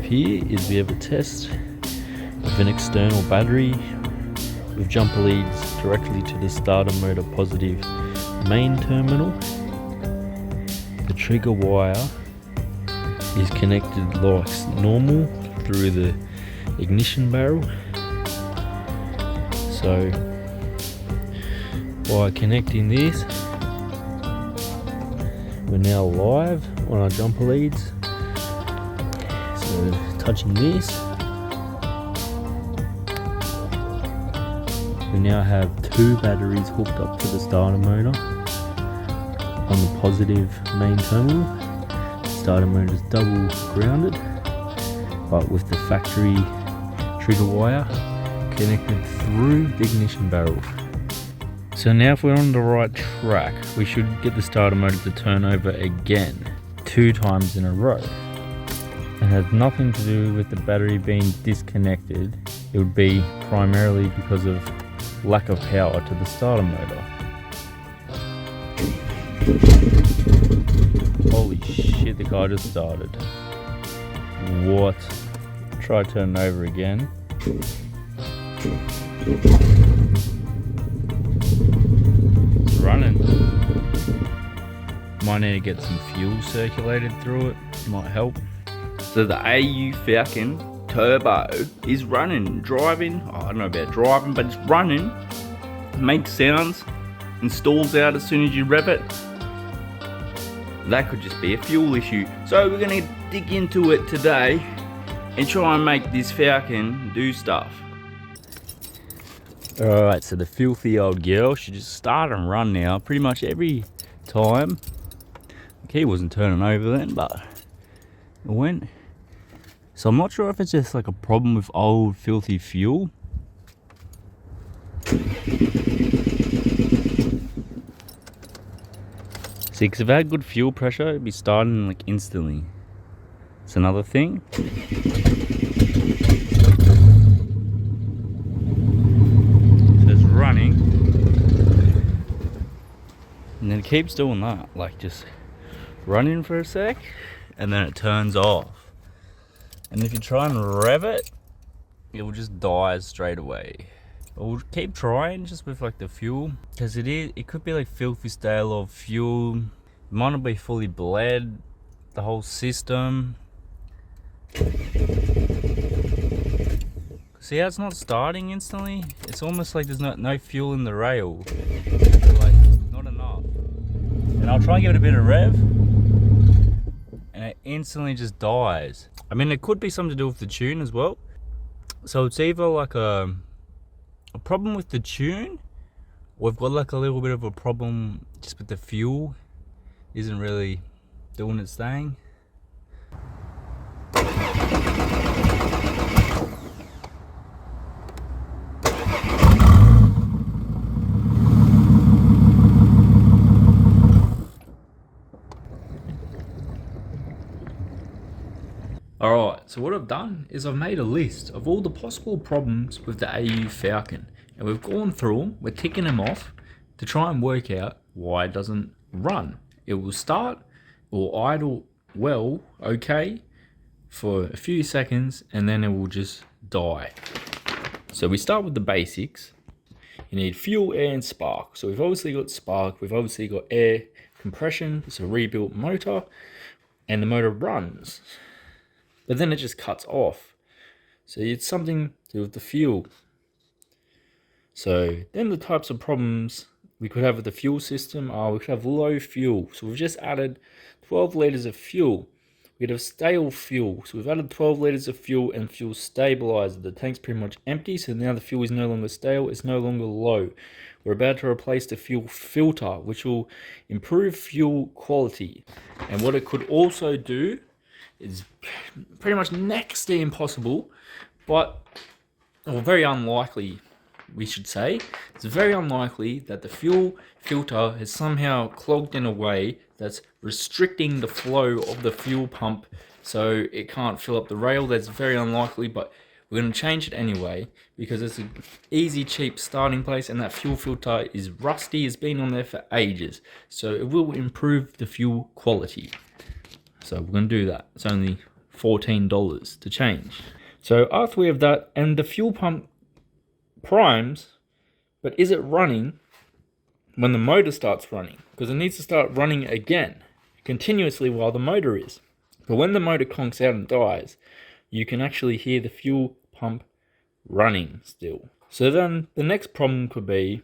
here is we have a test of an external battery with jumper leads directly to the starter motor positive main terminal. The trigger wire is connected like normal through the ignition barrel. So by connecting this, we're now live on our jumper leads. So touching this, we now have two batteries hooked up to the starter motor on the positive main terminal. The starter motor is double grounded, but with the factory trigger wire connected through the ignition barrel. So now if we're on the right track, we should get the starter motor to turn over again 2 times in a row. It has nothing to do with the battery being disconnected. It would be primarily because of lack of power to the starter motor. Holy shit, the car just started. What? Try turning over again. It's running. Might need to get some fuel circulated through it. Might help. So the AU Falcon Turbo is running, driving. I don't know about driving, but it's running. Makes sounds and stalls out as soon as you rev it. That could just be a fuel issue. So we're gonna dig into it today and try and make this Falcon do stuff. Alright, so the filthy old girl should just start and run now pretty much every time. The key wasn't turning over then, but it went. So I'm not sure if it's just like a problem with old filthy fuel. See, because if I had good fuel pressure, it'd be starting like instantly. It's another thing. So it's running. And then it keeps doing that. Like just running for a sec, and then it turns off. And if you try and rev it, it will just die straight away. But we'll keep trying just with like the fuel, because it could be like filthy stale of fuel. It might not be fully bled, the whole system. See how it's not starting instantly? It's almost like there's no fuel in the rail. Like, not enough. And I'll try and give it a bit of rev, and it instantly just dies. I mean, it could be something to do with the tune as well. So it's either like a problem with the tune, or we've got like a little bit of a problem just with the fuel. Isn't really doing its thing. Alright, so what I've done is I've made a list of all the possible problems with the AU Falcon, and we've gone through them, we're ticking them off to try and work out why it doesn't run. It will start or idle well, okay, for a few seconds, and then it will just die. So we start with the basics. You need fuel, air, and spark. So we've obviously got spark, we've obviously got air, compression, it's a rebuilt motor, and the motor runs. But then it just cuts off. So it's something to do with the fuel. So then the types of problems we could have with the fuel system are we could have low fuel. So we've just added 12 litres of fuel. We could have stale fuel. So we've added 12 litres of fuel and fuel stabilizer. The tank's pretty much empty, so now the fuel is no longer stale, it's no longer low. We're about to replace the fuel filter, which will improve fuel quality. And what it could also do is pretty much next to impossible, but or very unlikely, we should say. It's very unlikely that the fuel filter has somehow clogged in a way that's restricting the flow of the fuel pump so it can't fill up the rail. That's very unlikely, but we're going to change it anyway because it's an easy, cheap starting place, and that fuel filter is rusty, it's been on there for ages, so it will improve the fuel quality. So we're going to do that. It's only $14 to change. So after we have that, and the fuel pump primes, but is it running when the motor starts running? Because it needs to start running again continuously while the motor is. But when the motor conks out and dies, you can actually hear the fuel pump running still. So then the next problem could be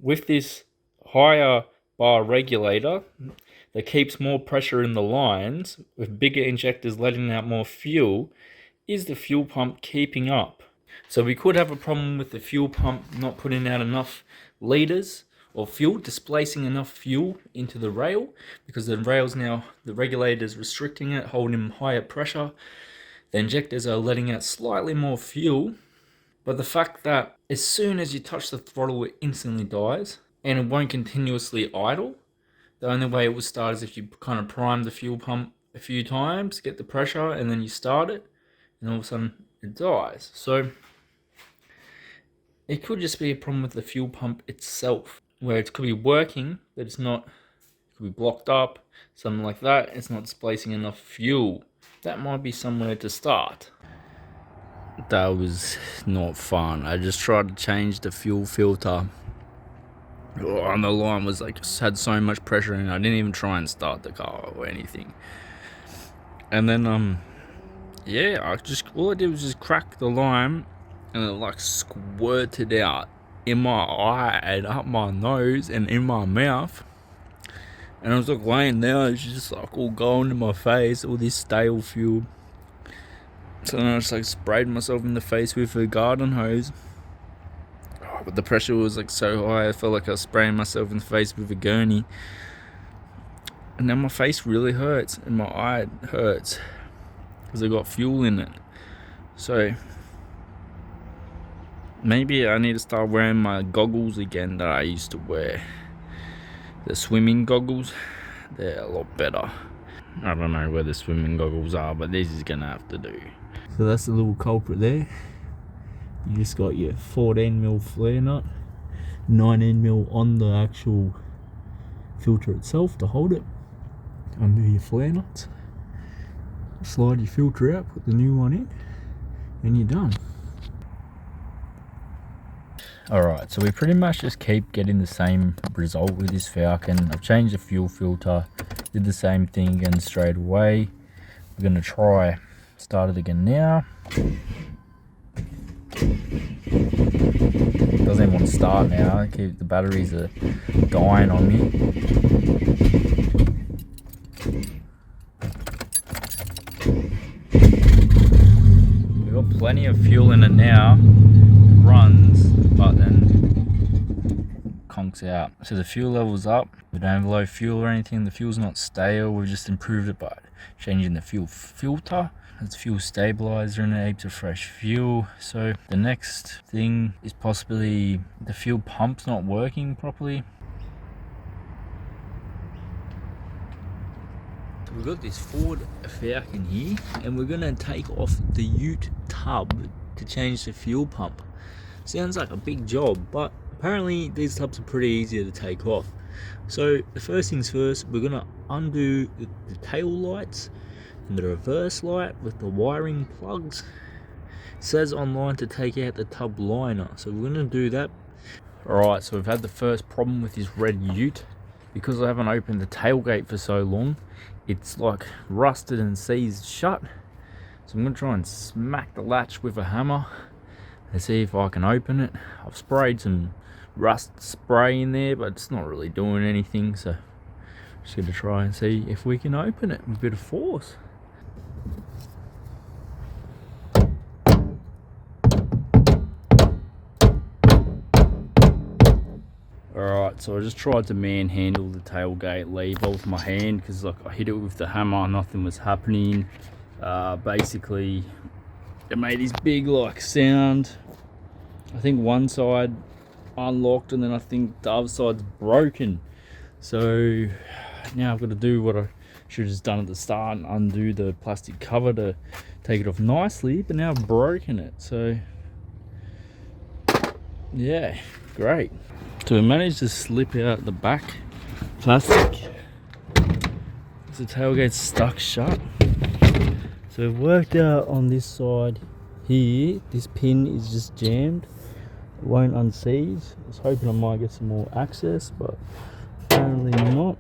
with this higher bar regulator that keeps more pressure in the lines with bigger injectors letting out more fuel, is the fuel pump keeping up? So we could have a problem with the fuel pump not putting out enough liters of fuel, displacing enough fuel into the rail, because the rail's now, the regulator's restricting it, holding higher pressure. The injectors are letting out slightly more fuel, but the fact that as soon as you touch the throttle, it instantly dies, and it won't continuously idle. The only way it would start is if you kind of prime the fuel pump a few times, get the pressure, and then you start it, and all of a sudden it dies. So it could just be a problem with the fuel pump itself, where it could be working, but it's not, it could be blocked up, something like that. It's not displacing enough fuel. That might be somewhere to start. That was not fun. I just tried to change the fuel filter. And the line was like, had so much pressure in it, I didn't even try and start the car or anything. And then, yeah, all I did was just crack the line, and it like squirted out in my eye and up my nose and in my mouth. And I was like laying there, it was just like all going in my face, all this stale fuel. So then I just like sprayed myself in the face with a garden hose. Oh, but the pressure was like so high, I felt like I was spraying myself in the face with a gurney. And now my face really hurts and my eye hurts because I got fuel in it. So maybe I need to start wearing my goggles again that I used to wear. The swimming goggles, they're a lot better. I don't know where the swimming goggles are, but this is gonna have to do. So that's the little culprit there. You just got your 14mm flare nut, 19mm on the actual filter itself to hold it. Undo your flare nuts, slide your filter out, put the new one in, and you're done. Alright, so we pretty much just keep getting the same result with this Falcon. I've changed the fuel filter, did the same thing again straight away. We're going to try start it again now. Doesn't even want to start now. The batteries are dying on me. We've got plenty of fuel in it now. It runs, but then conks out. So the fuel level's up. We don't have low fuel or anything. The fuel's not stale. We've just improved it by changing the fuel filter. There's fuel stabilizer in it, heaps of fresh fuel. So the next thing is possibly the fuel pump's not working properly. So we've got this Ford Falcon here, and we're gonna take off the ute tub to change the fuel pump. Sounds like a big job, but apparently these tubs are pretty easy to take off. So the first things first, we're gonna undo the tail lights and the reverse light with the wiring plugs. It says online to take out the tub liner, so we're gonna do that. Alright, so we've had the first problem with this red ute. Because I haven't opened the tailgate for so long, it's like rusted and seized shut. So I'm gonna try and smack the latch with a hammer and see if I can open it. I've sprayed some rust spray in there, but it's not really doing anything, so I'm just gonna try and see if we can open it with a bit of force. Alright, so I just tried to manhandle the tailgate lever with my hand because like I hit it with the hammer, nothing was happening. Basically, it made this big like sound. I think one side unlocked and then I think the other side's broken. So now I've got to do what I should have just done at the start and undo the plastic cover to take it off nicely, but now I've broken it. So yeah, great. So we managed to slip out the back plastic. The tailgate's stuck shut. So we've worked out on this side here, this pin is just jammed. It won't unseize. I was hoping I might get some more access, but apparently not.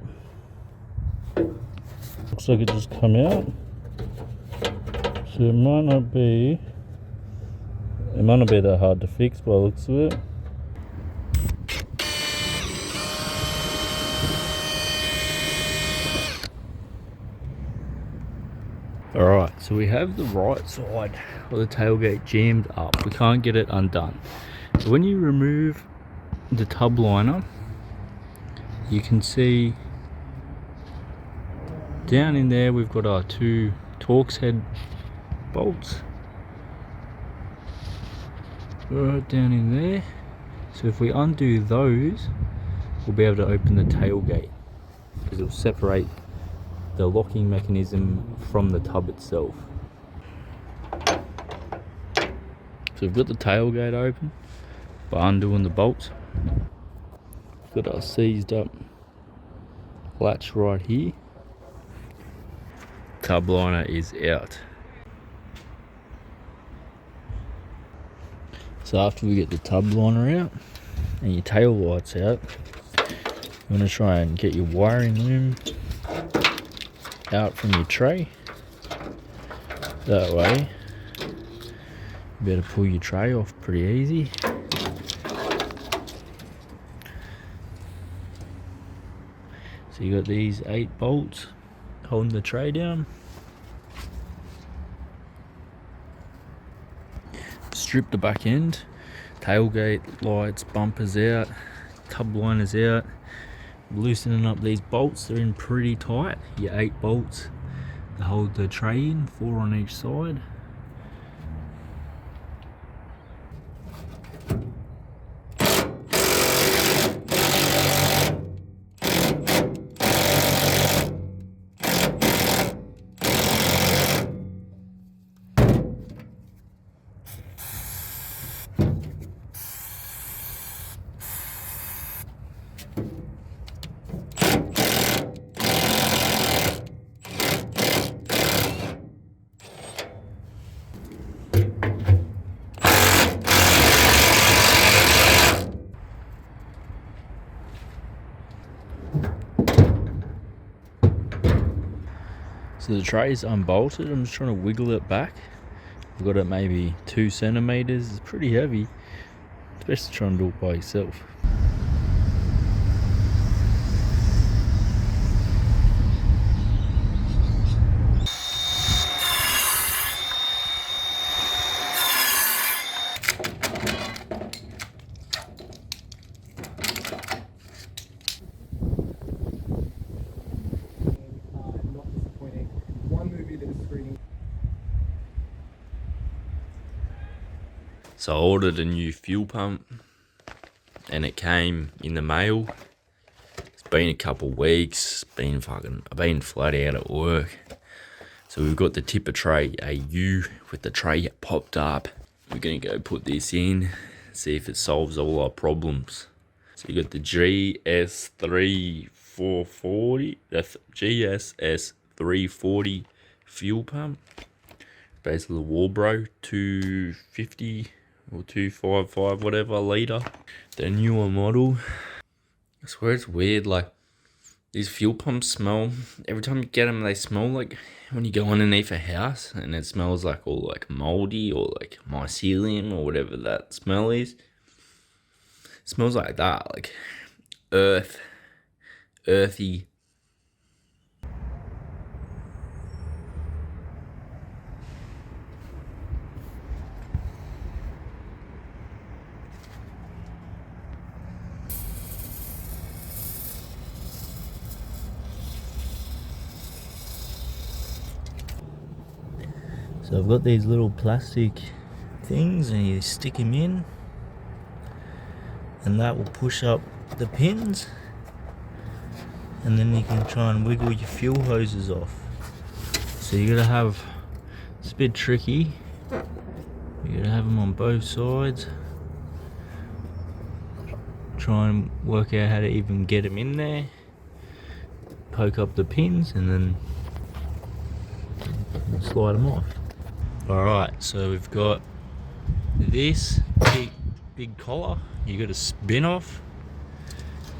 Looks like it just come out. So it might not be that hard to fix by the looks of it. Alright, so we have the right side of the tailgate jammed up. We can't get it undone. So when you remove the tub liner, you can see down in there we've got our two Torx head bolts right down in there. So if we undo those, we'll be able to open the tailgate, because it'll separate the locking mechanism from the tub itself. So we've got the tailgate open by undoing the bolts. We've got our seized up latch right here. Tub liner is out. So after we get the tub liner out and your tail lights out, you want to try and get your wiring loom out from your tray. That way you better pull your tray off pretty easy. So you got these 8 bolts holding the tray down. Strip the back end, tailgate lights, bumpers out, tub liners out. Loosening up these bolts, they're in pretty tight. Your 8 bolts to hold the tray in, 4 on each side. So the tray is unbolted. I'm just trying to wiggle it back. I've got it maybe 2 centimeters. It's pretty heavy, especially trying to do it by yourself. So I ordered a new fuel pump and it came in the mail. It's been a couple weeks, I've been flat out at work. So we've got the tipper tray AU with the tray popped up. We're gonna go put this in, see if it solves all our problems. So you got the GS340, that's GSS 340 fuel pump. Basically the Walbro 250 or 255, whatever, litre. The newer model. I swear it's weird, like, these fuel pumps smell, every time you get them, they smell like when you go underneath a house and it smells like all like moldy or like mycelium or whatever that smell is. It smells like that, like earthy. So I've got these little plastic things and you stick them in and that will push up the pins, and then you can try and wiggle your fuel hoses off. So you gotta have, it's a bit tricky, you gotta have them on both sides. Try and work out how to even get them in there, poke up the pins and then slide them off. Alright, so we've got this big collar you got to spin off,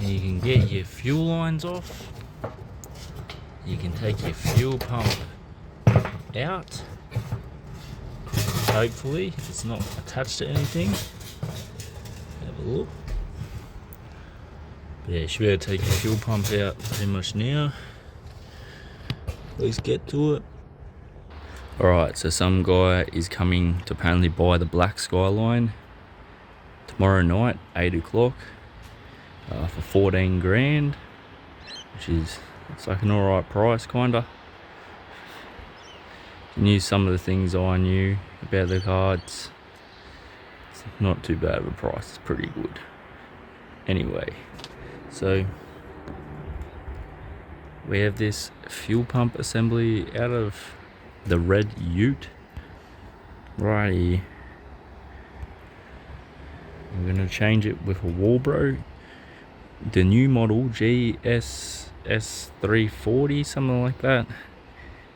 and you can get your fuel lines off. You can take your fuel pump out, hopefully if it's not attached to anything. Have a look. But yeah, you should be able to take your fuel pump out pretty much now. At least get to it. Alright, so some guy is coming to apparently buy the black Skyline tomorrow night, 8 o'clock, for 14 grand, which is, it's like an alright price, kinda. You knew some of the things I knew about the car, it's not too bad of a price, it's pretty good. Anyway, so we have this fuel pump assembly out of the red Ute right here. I'm gonna change it with a Walbro, the new model GSS340, something like that.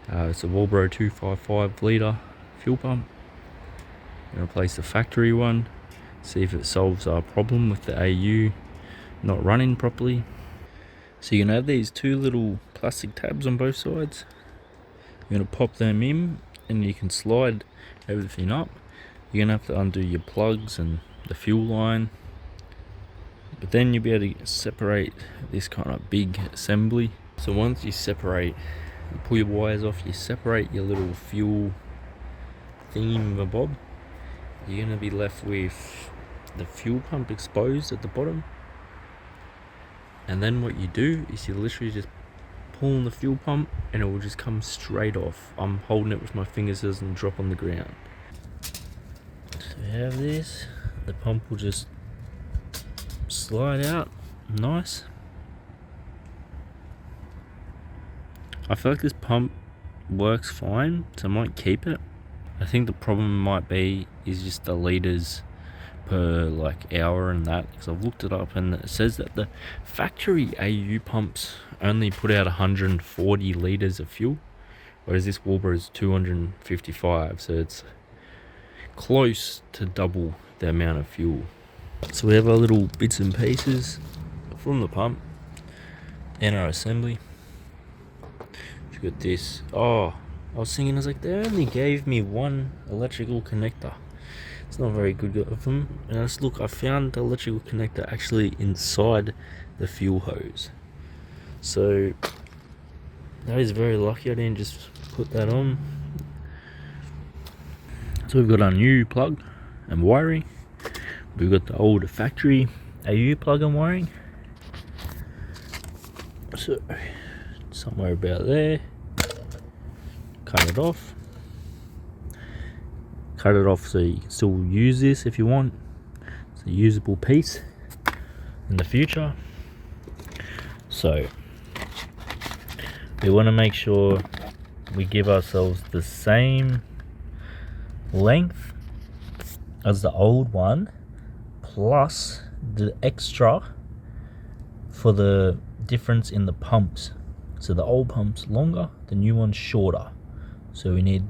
It's a Walbro 255 litre fuel pump. I'm gonna replace the factory one, see if it solves our problem with the AU not running properly. So you're gonna have these two little plastic tabs on both sides. You're gonna pop them in and you can slide everything up. You're gonna have to undo your plugs and the fuel line, but then you'll be able to separate this kind of big assembly. So once you separate, you pull your wires off, you separate your little fuel thingamabob, you're gonna be left with the fuel pump exposed at the bottom. And then what you do is you literally just pull on the fuel pump and it will just come straight off. I'm holding it with my fingers so it doesn't drop on the ground. So we have this, the pump will just slide out nice. I feel like this pump works fine, so I might keep it. I think the problem might be is just the litres per like hour and that, because I've looked it up and it says that the factory AU pumps only put out 140 litres of fuel, whereas this Walbro is 255, so it's close to double the amount of fuel. So we have our little bits and pieces from the pump and our assembly. We've got this. Oh, I was thinking, I was like, they only gave me one electrical connector. It's not very good of them. And let's look, I found the electrical connector actually inside the fuel hose. So that is very lucky I didn't just put that on. So we've got our new plug and wiring. We've got the old factory AU plug and wiring. So somewhere about there. Cut it off. Cut it off so you can still use this if you want. It's a usable piece in the future. So we want to make sure we give ourselves the same length as the old one, plus the extra for the difference in the pumps. So the old pump's longer, the new one's shorter. So we need,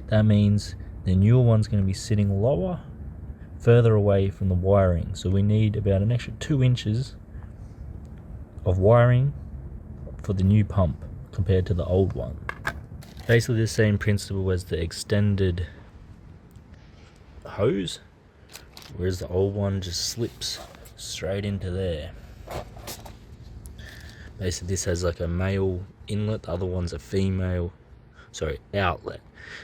that means the newer one's going to be sitting lower, further away from the wiring. So we need about an extra 2 inches of wiring for the new pump compared to the old one. Basically the same principle as the extended hose, whereas the old one just slips straight into there. Basically this has like a male inlet, the other one's a female, sorry, outlet.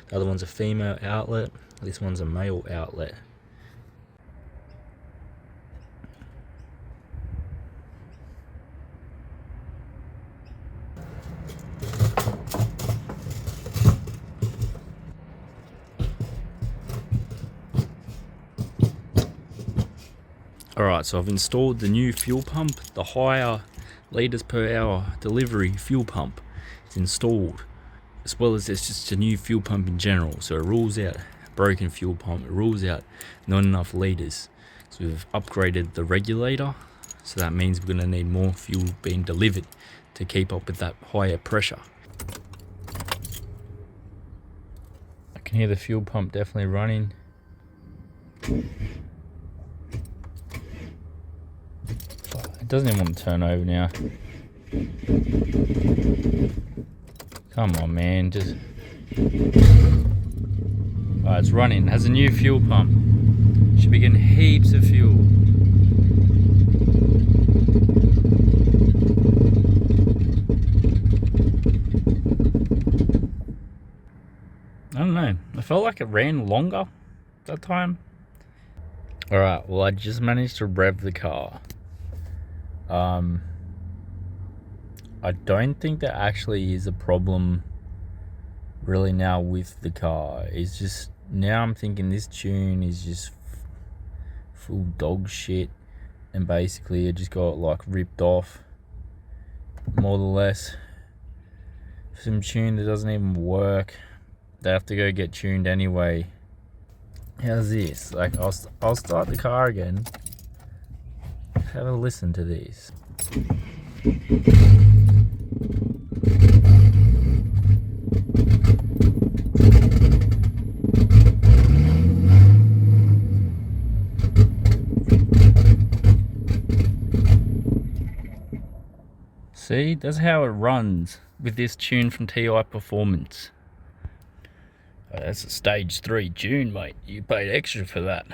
The other one's a female outlet, this one's a male outlet. Alright, so I've installed the new fuel pump, the higher litres per hour delivery fuel pump. It's installed, as well as there's just a new fuel pump in general. So it rules out broken fuel pump, it rules out not enough litres. So we've upgraded the regulator, so that means we're going to need more fuel being delivered to keep up with that higher pressure. can hear the fuel pump definitely running. It doesn't even want to turn over now. Come on, man, just... Alright, it's running. It has a new fuel pump. Should be getting heaps of fuel. I don't know. I felt like it ran longer that time. Alright, well, I just managed to rev the car. I don't think there actually is a problem really now with the car. It's just, now I'm thinking this tune is just full dog shit, and basically it just got like ripped off, more or less. Some tune that doesn't even work. They have to go get tuned anyway. How's this? Like, I'll start the car again. Have a listen to this. See, that's how it runs with this tune from TI Performance. That's a stage 3 tune, mate. You paid extra for that.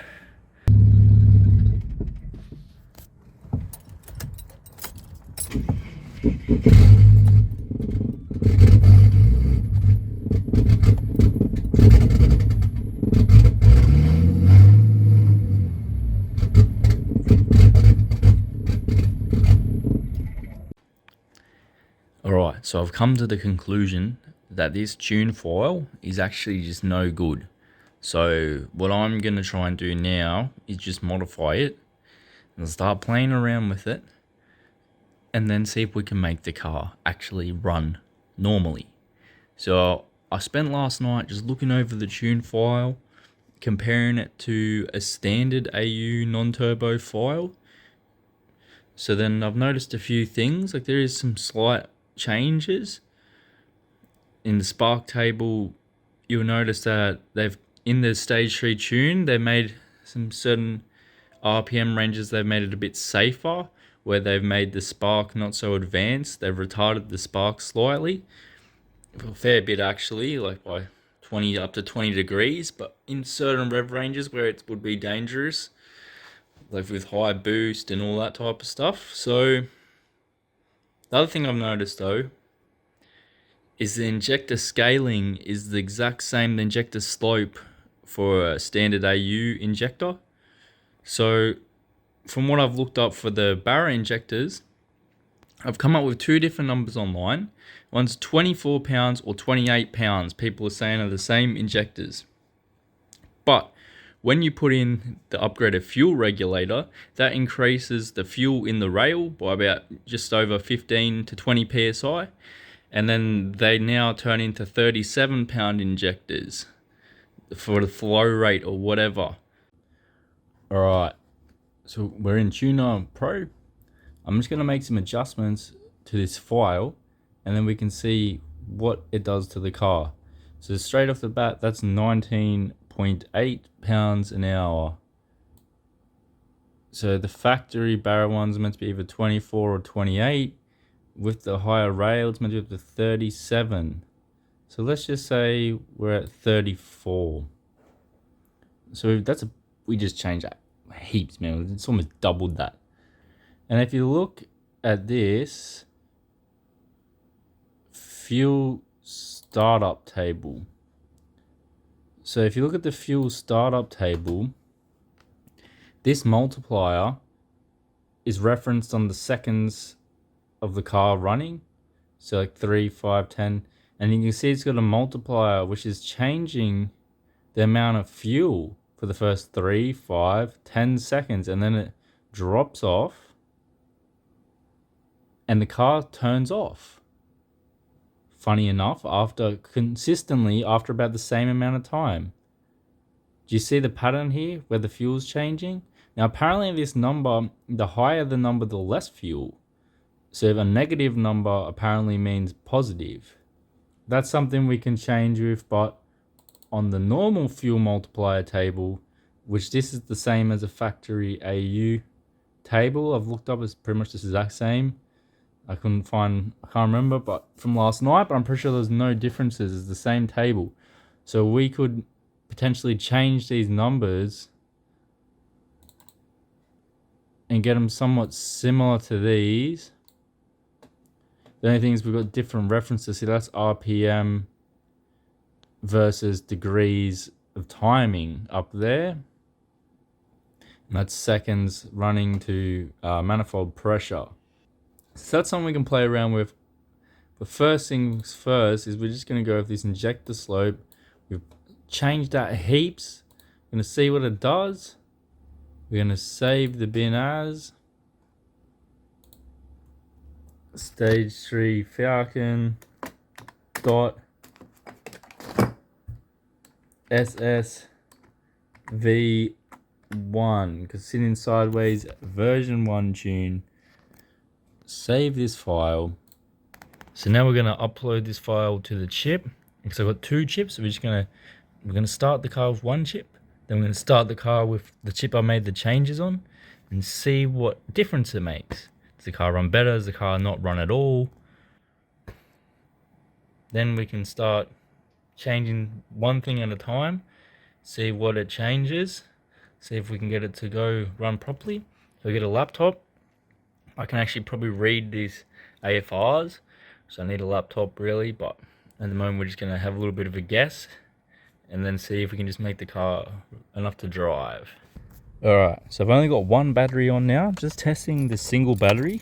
Alright, so I've come to the conclusion that this tune file is actually just no good. So what I'm going to try and do now is just modify it and start playing around with it, and then see if we can make the car actually run normally. So I spent last night just looking over the tune file, comparing it to a standard AU non-turbo file. So then I've noticed a few things, like there is some slight changes. In the spark table, you'll notice that in the stage 3 tune, they made some certain RPM ranges, they've made it a bit safer, where they've made the spark not so advanced. They've retarded the spark slightly, a fair bit actually, like by 20 up to 20 degrees, but in certain rev ranges where it would be dangerous, like with high boost and all that type of stuff. So the other thing I've noticed though is the injector scaling is the exact same the injector slope for a standard AU injector. So from what I've looked up for the Barra injectors, I've come up with two different numbers online. One's 24 pounds or 28 pounds. People are saying are the same injectors. But when you put in the upgraded fuel regulator, that increases the fuel in the rail by about just over 15 to 20 psi. And then they now turn into 37 pound injectors for the flow rate or whatever. Alright, so we're in Tuner Pro. I'm just going to make some adjustments to this file, and then we can see what it does to the car. So straight off the bat, that's 19.8 pounds an hour. So the factory Barra one's meant to be either 24 or 28. With the higher rail, it's meant to be up to 37. So let's just say we're at 34. So we just changed that heaps, man. It's almost doubled that. And if you look at this fuel startup table, so if you look at the fuel startup table, this multiplier is referenced on the seconds of the car running, so like 3, 5, 10, and you can see it's got a multiplier which is changing the amount of fuel for the first 3, 5, 10 seconds, and then it drops off and the car turns off. Funny enough, consistently after about the same amount of time. Do you see the pattern here where the fuel's changing? Now apparently this number, the higher the number, the less fuel. So a negative number apparently means positive. That's something we can change with, but on the normal fuel multiplier table, which this is the same as a factory AU table I've looked up, is pretty much the exact same. I can't remember, but from last night, but I'm pretty sure there's no differences. It's the same table. So we could potentially change these numbers and get them somewhat similar to these. The only thing is we've got different references. See, that's RPM versus degrees of timing up there. And that's seconds running to manifold pressure. So that's something we can play around with. But first things first is we're just going to go with this injector slope. We've changed that heaps. We're going to see what it does. We're going to save the bin as stage 3 Falcon dot SSV1 because sitting sideways version 1 tune. Save this file. So now we're going to upload this file to the chip because I've got 2 chips. So we're going to start the car with 1 chip. Then we're going to start the car with the chip I made the changes on and see what difference it makes. Does the car run better? Does the car not run at all? Then we can start changing one thing at a time, see what it changes, see if we can get it to go run properly. So I get a laptop. I can actually probably read these AFRs, so I need a laptop really, but at the moment we're just going to have a little bit of a guess and then see if we can just make the car enough to drive. Alright, so I've only got 1 battery on now, just testing the single battery,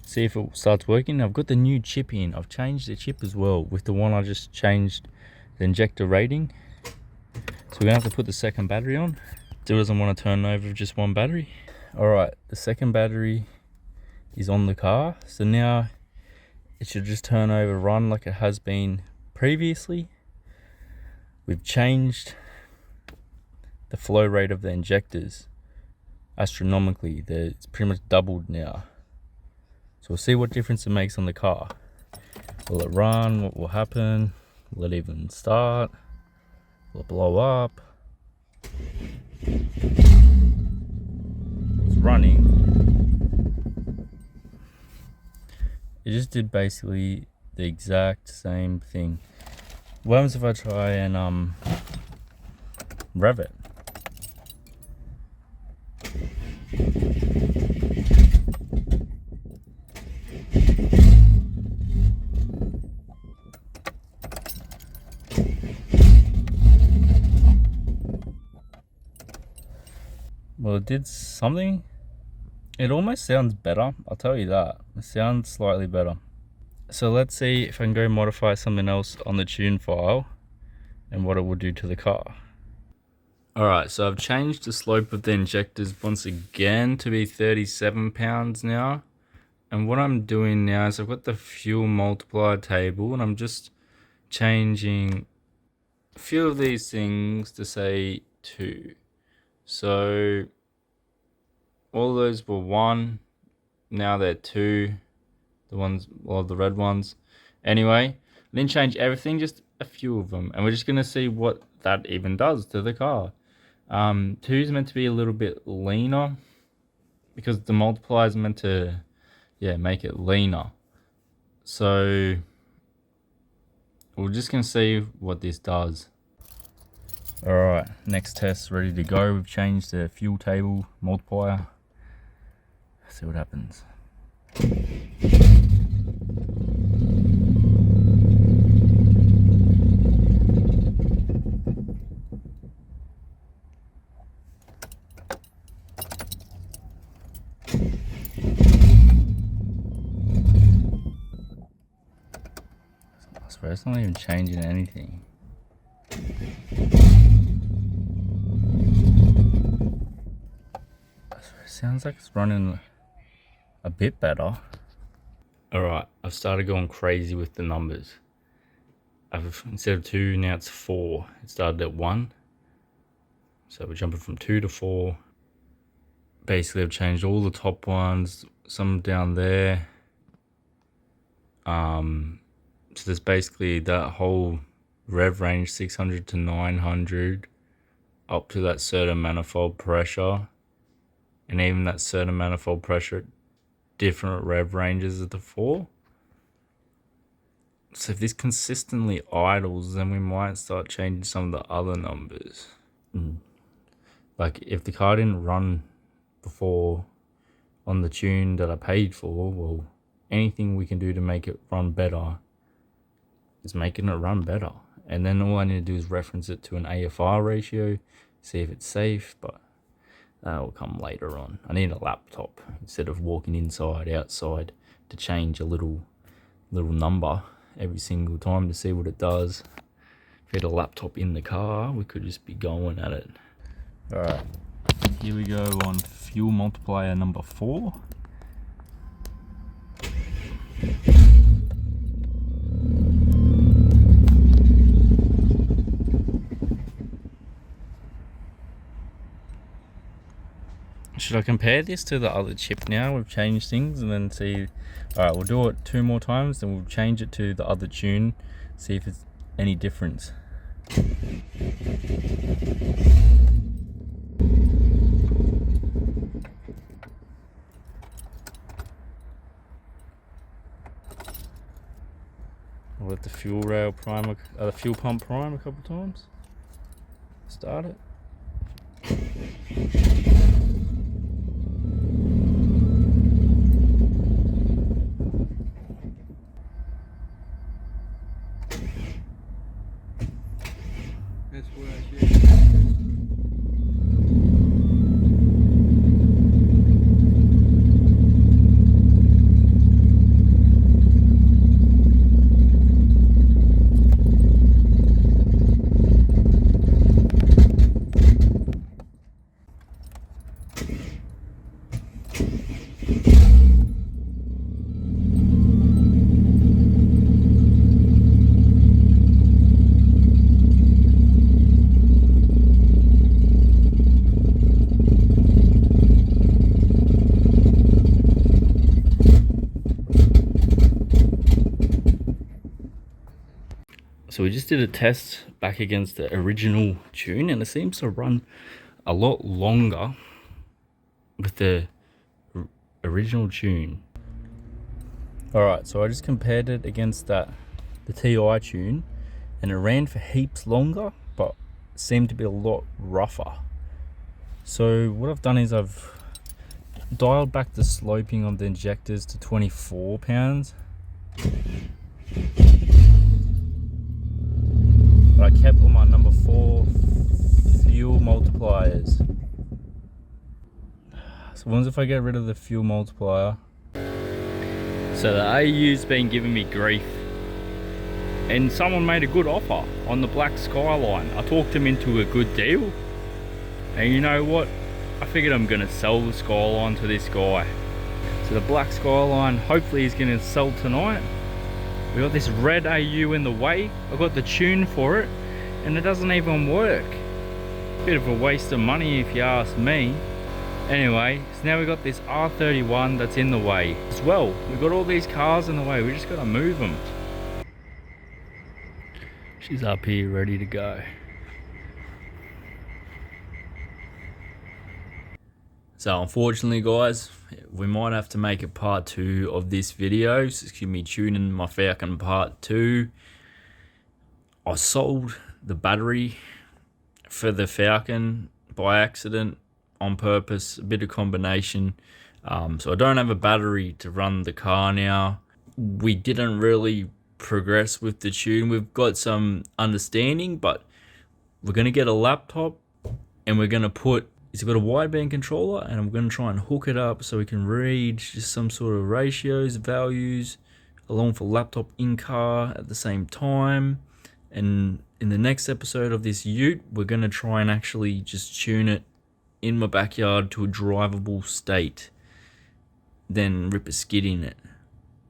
see if it starts working. I've got the new chip in, I've changed the chip as well with the one I just changed the injector rating. So we're going to have to put the second battery on. Still doesn't want to turn over with just 1 battery. Alright, the second battery is on the car, so now it should just turn over, run like it has been previously. We've changed the flow rate of the injectors astronomically. It's pretty much doubled now, so we'll see what difference it makes on the car. Will it run? What will happen? Will it even start? Will it blow up? It's running. It just did basically the exact same thing. What happens if I try and rev it? Well, it did something. It almost sounds better, I'll tell you that. It sounds slightly better. So let's see if I can go modify something else on the tune file and what it will do to the car. Alright, so I've changed the slope of the injectors once again to be 37 pounds now. And what I'm doing now is I've got the fuel multiplier table and I'm just changing a few of these things to say 2. So all those were 1, now they're 2, the ones, well, the red ones. Anyway, I didn't change everything, just a few of them, and we're just gonna see what that even does to the car. 2 is meant to be a little bit leaner because the multiplier is meant to, make it leaner. So we're just gonna see what this does. Alright, next test ready to go. We've changed the fuel table multiplier. Let's see what happens. I swear it's not even changing anything. It sounds like it's running a bit better. Alright, I've started going crazy with the numbers. Instead of 2, now it's 4. It started at 1. So we're jumping from 2 to 4. Basically, I've changed all the top ones, some down there. So there's basically that whole rev range 600 to 900 up to that certain manifold pressure, and even that certain manifold pressure at different rev ranges of the 4. So if this consistently idles, then we might start changing some of the other numbers. Like if the car didn't run before on the tune that I paid for, well, anything we can do to make it run better is making it run better. And then all I need to do is reference it to an AFR ratio, see if it's safe, but that will come later on. I need a laptop instead of walking inside, outside to change a little number every single time to see what it does. If we had a laptop in the car, we could just be going at it. Alright, here we go on fuel multiplier number 4. Should I compare this to the other chip now? We've changed things and then see. Alright, we'll do it 2 more times, then we'll change it to the other tune, see if it's any difference. I'll let the fuel rail prime, the fuel pump prime a couple times. Start it. That's what I should. So we just did a test back against the original tune, and it seems to run a lot longer with the original tune. Alright, so I just compared it against the TI tune, and it ran for heaps longer, but seemed to be a lot rougher. So what I've done is I've dialed back the sloping of the injectors to 24 pounds. But I kept all my number 4 fuel multipliers. So what if I get rid of the fuel multiplier? So the AU's been giving me grief, and someone made a good offer on the black Skyline. I talked him into a good deal, and you know what? I figured I'm gonna sell the Skyline to this guy. So the black Skyline, hopefully he's gonna sell tonight. We got this red AU in the way. I got the tune for it, and it doesn't even work. Bit of a waste of money if you ask me. Anyway, so now we got this R31 that's in the way as well. We've got all these cars in the way, we just gotta move them. She's up here ready to go. So unfortunately guys, we might have to make a part 2 of this video. So excuse me, tuning my Falcon part 2. I sold the battery for the Falcon by accident, on purpose, a bit of combination. So I don't have a battery to run the car now. We didn't really progress with the tune. We've got some understanding, but we're gonna get a laptop and we're gonna put, it's got a wideband controller, and I'm going to try and hook it up so we can read just some sort of ratios, values, along for laptop in car at the same time. And in the next episode of this ute, we're going to try and actually just tune it in my backyard to a drivable state, then rip a skid in it.